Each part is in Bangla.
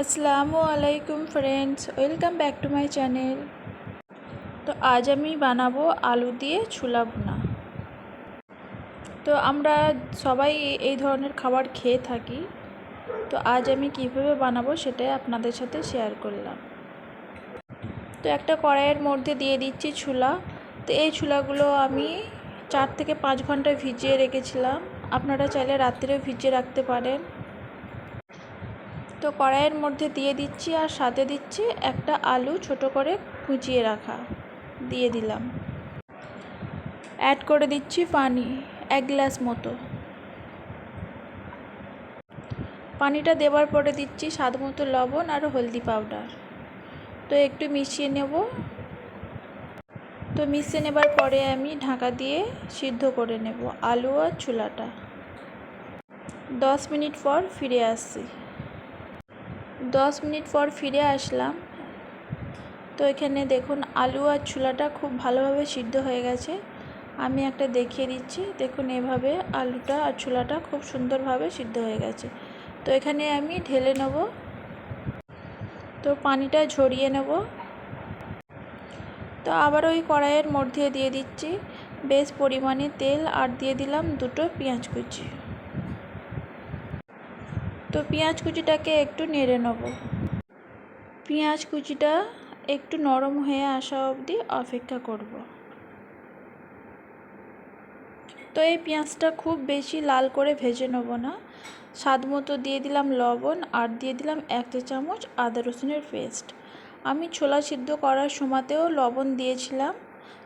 আসসালামু আলাইকুম friends, welcome back to my channel. তো আজ আমি বানাবো আলু দিয়ে ছোলা ভুনা। তো আমরা সবাই এই ধরনের খাবার খেয়ে থাকি। তো আজ আমি কিভাবে বানাবো সেটাই আপনাদের সাথে শেয়ার করলাম। তো একটা কড়াইয়ের মধ্যে দিয়ে দিচ্ছি ছোলা। তো এই ছোলাগুলো আমি 4 থেকে 5 ঘন্টা ভিজিয়ে রেখেছিলাম। আপনারা চাইলে রাত্রেও ভিজিয়ে রাখতে পারেন। তো কড়াইয়ের মধ্যে দিয়ে দিচ্ছি আর সাথে দিচ্ছি একটা আলু ছোট করে কুচিয়ে রাখা, দিয়ে দিলাম। অ্যাড করে দিচ্ছি পানি 1 গ্লাস মতো। পানিটা দেওয়ার পরে দিচ্ছি স্বাদ মতো লবণ আর হলদি পাউডার। তো একটু মিশিয়ে নেব। তো মিশিয়ে নেবার পরে আমি ঢাকা দিয়ে সিদ্ধ করে নেব আলু আর ছোলাটা। 10 মিনিট পর ফিরে আসছি। 10 মিনিট পর ফিরে আসলাম। তো এখানে দেখুন আলু আর ছোলাটা খুব ভালোভাবে সিদ্ধ হয়ে গেছে। আমি একটা দেখিয়ে দিচ্ছি, দেখুন এভাবে আলুটা আর ছোলাটা খুব সুন্দরভাবে সিদ্ধ হয়ে গেছে। তো এখানে আমি ঢেলে নেব। তো পানিটা ঝরিয়ে নেব। তো আবার ওই কড়াইয়ের মধ্যে দিয়ে দিচ্ছি বেশ পরিমাণে তেল আর দিয়ে দিলাম 2টো পেঁয়াজ কুচি। তো পেঁয়াজ কুচিটাকে একটু নেড়ে নেব। পেঁয়াজ কুচিটা একটু নরম হয়ে আসা অবধি অপেক্ষা করব। তো এই পেঁয়াজটা খুব বেশি লাল করে ভেজে নেব না। স্বাদ মতো দিয়ে দিলাম লবণ আর দিয়ে দিলাম 1 চা চামচ আদা রসুনের পেস্ট। আমি ছোলা সিদ্ধ করার সময়তেও লবণ দিয়েছিলাম,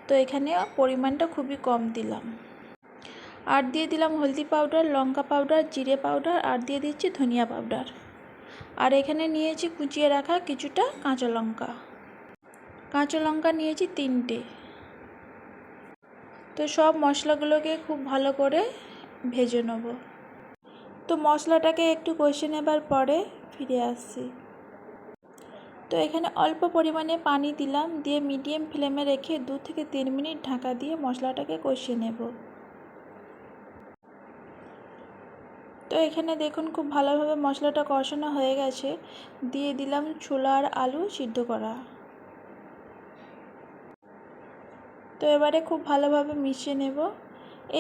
তো এখানে পরিমাণটা খুবই কম দিলাম। আর দিয়ে দিলাম হলদি পাউডার, লঙ্কা পাউডার, জিরে পাউডার আর দিয়ে দিচ্ছি ধনিয়া পাউডার। আর এখানে নিয়েছি কুচিয়ে রাখা কিছুটা কাঁচা লঙ্কা। কাঁচা লঙ্কা নিয়েছি 3টে। তো সব মশলাগুলোকে খুব ভালো করে ভেজে নেব। তো মশলাটাকে একটু কষে নেবার পরে ফিরে আসছি। তো এখানে অল্প পরিমাণে পানি দিলাম, দিয়ে মিডিয়াম ফ্লেমে রেখে 2 থেকে 3 মিনিট ঢাকা দিয়ে মশলাটাকে কষিয়ে নেব। তো এখানে দেখুন খুব ভালোভাবে মশলাটা কষানো হয়ে গেছে। দিয়ে দিলাম ছোলা আর আলু সিদ্ধ করা। তো এবারে খুব ভালোভাবে মিশিয়ে নেব।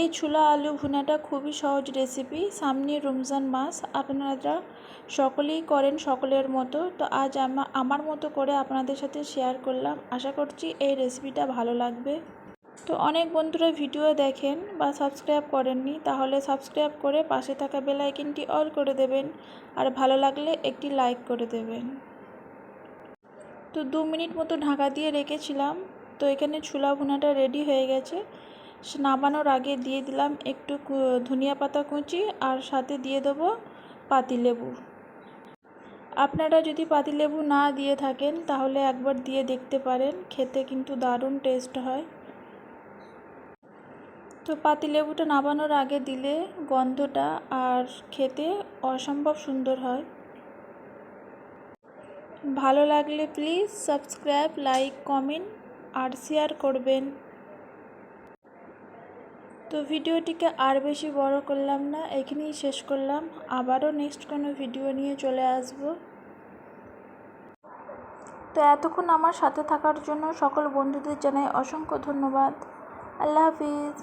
এই ছোলা আলু ভুনাটা খুবই সহজ রেসিপি। সামনে রমজান মাস, আপনারা সকলেই করেন সকলের মতো। তো আজ আমার মতো করে আপনাদের সাথে শেয়ার করলাম। আশা করছি এই রেসিপিটা ভালো লাগবে। তো অনেক বন্ধুরা ভিডিও দেখেন বা সাবস্ক্রাইব করেননি, তাহলে সাবস্ক্রাইব করে পাশে থাকা বেল আইকনটি অল করে দেবেন আর ভালো লাগলে একটি লাইক করে দেবেন। তো 2 মিনিট মতো ঢাকা দিয়ে রেখেছিলাম। তো এখানে ছোলা ভুনাটা রেডি হয়ে গেছে। নামানোর আগে দিয়ে দিলাম একটু ধনিয়া পাতা কুচি আর সাথে দিয়ে দেবো পাতিলেবু। আপনারা যদি পাতিলেবু না দিয়ে থাকেন তাহলে একবার দিয়ে দেখতে পারেন, খেতে কিন্তু দারুণ টেস্ট হয়। তো পাতিলেবুটা নামানোর আগে দিলে গন্ধটা আর খেতে অসম্ভব সুন্দর হয়। ভালো লাগলে প্লিজ সাবস্ক্রাইব, লাইক, কমেন্ট আর শেয়ার করবেন। তো ভিডিওটিকে আর বেশি বড় করলাম না, এখানেই শেষ করলাম। আবারও নেক্সট কোনো ভিডিও নিয়ে চলে আসব। তো এতক্ষণ আমার সাথে থাকার জন্য সকল বন্ধুদের জানাই অসংখ্য ধন্যবাদ। আল্লাহ হাফিজ।